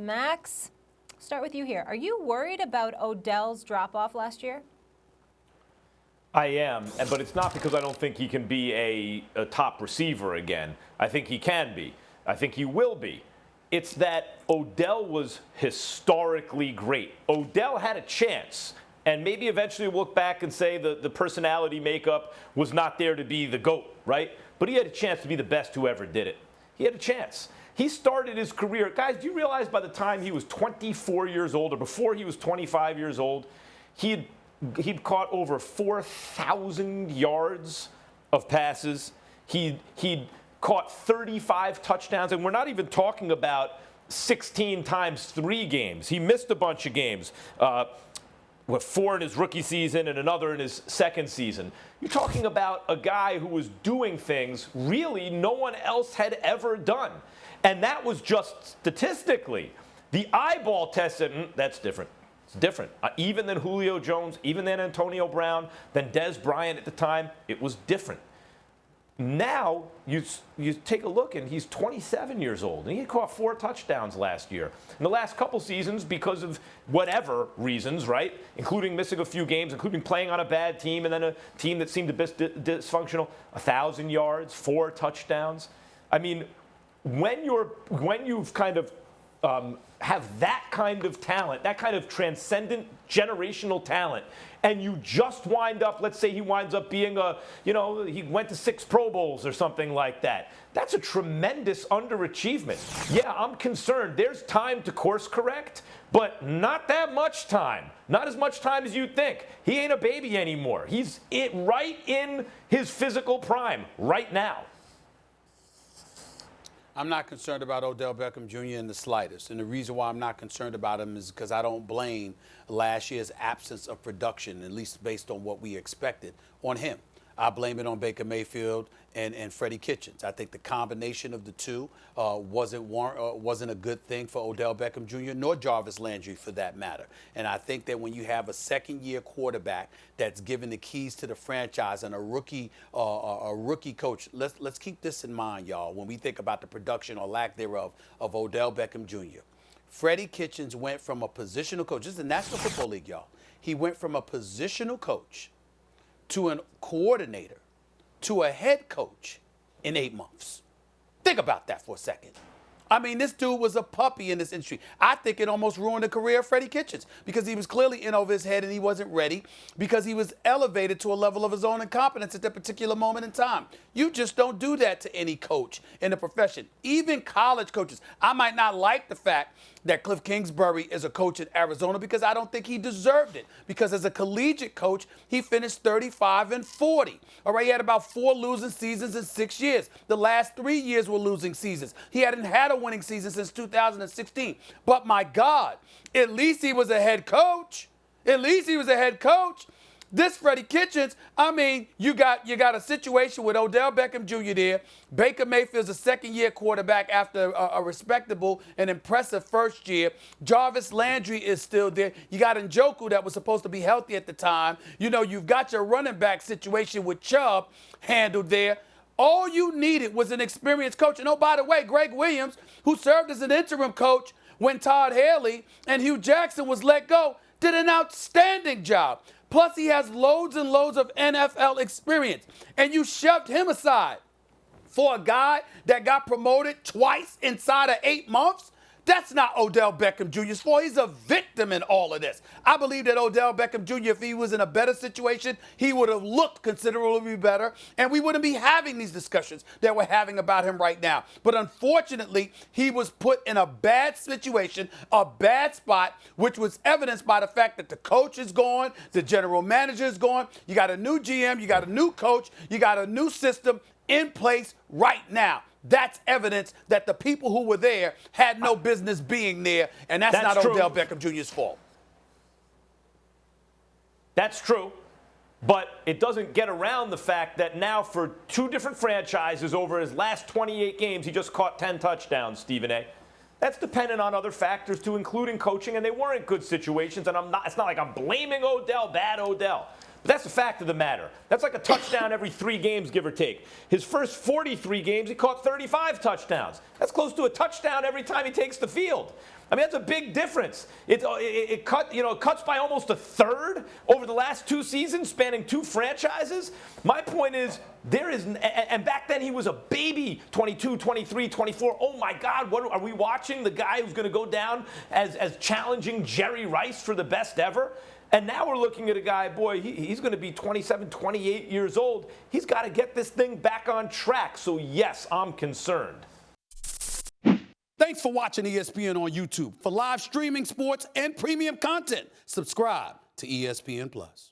Max, start with you here. Are you worried about Odell's drop-off last year? I am, but it's not because I don't think he can be a top receiver again. I think he can be. I think he will be. It's that Odell was historically great. Odell had a chance, and maybe eventually we'll look back and say the personality makeup was not there to be the GOAT, right? But he had a chance to be the best who ever did it. He had a chance. He started his career. Guys, do you realize by the time he was 24 years old, or before he was 25 years old, he'd caught over 4,000 yards of passes. He'd caught 35 touchdowns, and we're not even talking about 16 times 3 games. He missed a bunch of games, with 4 in his rookie season and another in his second season. You're talking about a guy who was doing things really no one else had ever done. And that was just statistically. The eyeball test said, that's different. It's different. Even than Julio Jones, even than Antonio Brown, than Dez Bryant at the time, it was different. Now, you take a look, and he's 27 years old, and he caught 4 touchdowns last year. In the last couple seasons, because of whatever reasons, right, including missing a few games, including playing on a bad team, and then a team that seemed a bit dysfunctional, 1,000 yards, 4 touchdowns. I mean, when you've kind of have that kind of talent, that kind of transcendent generational talent, and you just wind up, let's say he winds up being he went to 6 Pro Bowls or something like that. That's a tremendous underachievement. Yeah, I'm concerned. There's time to course correct, but not that much time. Not as much time as you'd think. He ain't a baby anymore. He's right in his physical prime right now. I'm not concerned about Odell Beckham Jr. in the slightest. And the reason why I'm not concerned about him is because I don't blame last year's absence of production, at least based on what we expected, on him. I blame it on Baker Mayfield and Freddie Kitchens. I think the combination of the two wasn't a good thing for Odell Beckham Jr., nor Jarvis Landry for that matter. And I think that when you have a second-year quarterback that's given the keys to the franchise and a rookie coach, let's keep this in mind, y'all, when we think about the production or lack thereof of Odell Beckham Jr. Freddie Kitchens went from a positional coach. This is the National Football League, y'all. He went from a positional coach to a coordinator, to a head coach in 8 months. Think about that for a second. I mean, this dude was a puppy in this industry. I think it almost ruined the career of Freddie Kitchens because he was clearly in over his head and he wasn't ready because he was elevated to a level of his own incompetence at that particular moment in time. You just don't do that to any coach in the profession, even college coaches. I might not like the fact that Cliff Kingsbury is a coach in Arizona because I don't think he deserved it. Because as a collegiate coach, he finished 35-40. All right, he had about 4 losing seasons in 6 years. The last 3 years were losing seasons. He hadn't had a winning season since 2016. But my God, at least he was a head coach. At least he was a head coach. This Freddie Kitchens, I mean, you got a situation with Odell Beckham Jr. there. Baker Mayfield's a second-year quarterback after a respectable and impressive first year. Jarvis Landry is still there. You got Njoku that was supposed to be healthy at the time. You know, you've got your running back situation with Chubb handled there. All you needed was an experienced coach. And oh, by the way, Greg Williams, who served as an interim coach when Todd Haley and Hugh Jackson was let go, did an outstanding job. Plus, he has loads and loads of NFL experience. And you shoved him aside for a guy that got promoted twice inside of 8 months? That's not Odell Beckham Jr.'s fault. He's a victim in all of this. I believe that Odell Beckham Jr., if he was in a better situation, he would have looked considerably better, and we wouldn't be having these discussions that we're having about him right now. But unfortunately, he was put in a bad situation, a bad spot, which was evidenced by the fact that the coach is gone, the general manager is gone, you got a new GM, you got a new coach, you got a new system in place right now. That's evidence that the people who were there had no business being there, and that's not true. Odell Beckham Jr.'s fault. That's true, but it doesn't get around the fact that now for 2 different franchises over his last 28 games, he just caught 10 touchdowns, Stephen A. That's dependent on other factors too, including coaching, and they weren't good situations, and it's not like I'm blaming Odell, bad Odell. But that's the fact of the matter. That's like a touchdown every 3 games, give or take. His first 43 games, he caught 35 touchdowns. That's close to a touchdown every time he takes the field. I mean, that's a big difference. It cuts by almost a third over the last 2 seasons, spanning 2 franchises. My point is, and back then he was a baby, 22, 23, 24. Oh my God, what are we watching? The guy who's going to go down as challenging Jerry Rice for the best ever? And now we're looking at a guy, boy, he's going to be 27, 28 years old. He's got to get this thing back on track. So yes, I'm concerned. Thanks for watching ESPN on YouTube. For live streaming, sports, and premium content, subscribe to ESPN+.